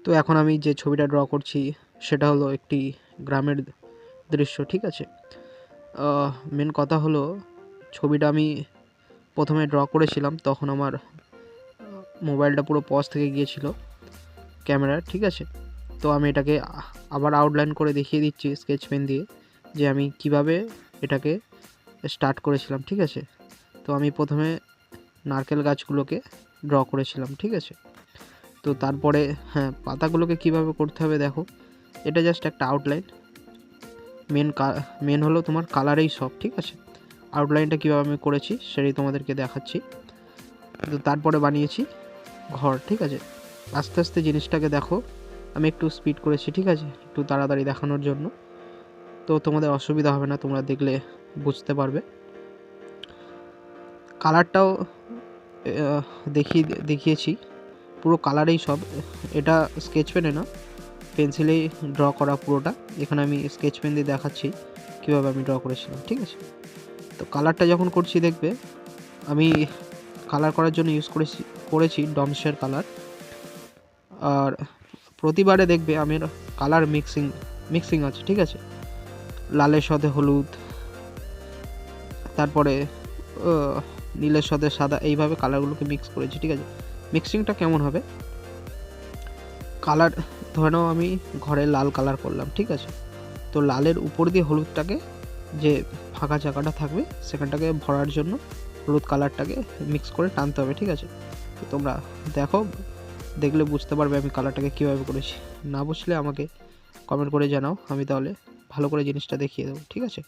তো এখন আমি যে ছবিটা ড্র করছি সেটা হলো একটি গ্রামের দৃশ্য, ঠিক আছে। মেন কথা হলো ছবিটা আমি প্রথমে ড্র করেছিলাম তখন আমার মোবাইলটা পুরো পজ থেকে গিয়েছিল ক্যামেরার, ঠিক আছে। তো আমি এটাকে আবার আউটলাইন করে দেখিয়ে দিচ্ছি স্কেচ পেন দিয়ে যে আমি কিভাবে এটাকে স্টার্ট করেছিলাম, ঠিক আছে। তো আমি প্রথমে নারকেল গাছগুলোকে ড্র করেছিলাম, ঠিক আছে। তো তারপরে পাতাগুলোকে কিভাবে করতে হবে দেখো, এটা জাস্ট একটা আউটলাইন। মেন হলো তোমার কালারেই সব, ঠিক আছে। আউটলাইনটা কীভাবে আমি করেছি সেটাই তোমাদেরকে দেখাচ্ছি। তো তারপরে বানিয়েছি ঘর, ঠিক আছে। আস্তে আস্তে জিনিসটাকে দেখো, আমি একটু স্পিড করেছি, ঠিক আছে, একটু তাড়াতাড়ি দেখানোর জন্য। তো তোমাদের অসুবিধা হবে না, তোমরা দেখলে বুঝতে পারবে। কালারটাও দেখিয়েছি, পুরো কালারেই সব। এটা স্কেচ পেনে না, পেন্সিলেই ড্র করা পুরোটা। এখানে আমি স্কেচ পেন দিয়ে দেখাচ্ছি কীভাবে আমি ড্র করেছিলাম, ঠিক আছে। তো কালারটা যখন করছি দেখবে আমি কালার করার জন্য ইউজ করেছি ডমসের কালার। আর প্রতিবারে দেখবে আমি কালার মিক্সিং আছে, ঠিক আছে। লালের সাথে হলুদ, তারপরে নীলের সাথে সাদা, এইভাবে কালারগুলোকে মিক্স করেছি, ঠিক আছে। মিক্সিংটা কেমন হবে, কালার ধরে নাও আমি ঘরে লাল কালার করলাম, ঠিক আছে। তো লালের উপর দিয়ে হলুদটাকে, যে ফাঁকা জায়গাটা থাকবে সেখানটাকে ভরার জন্য হলুদ কালারটাকে মিক্স করে টানতে হবে, ঠিক আছে। তো তোমরা দেখো, দেখলে বুঝতে পারবে আমি কালারটাকে কীভাবে করেছি। না বুঝলে আমাকে কমেন্ট করে জানাও, আমি তাহলে ভালো করে জিনিসটা দেখিয়ে দেবো, ঠিক আছে।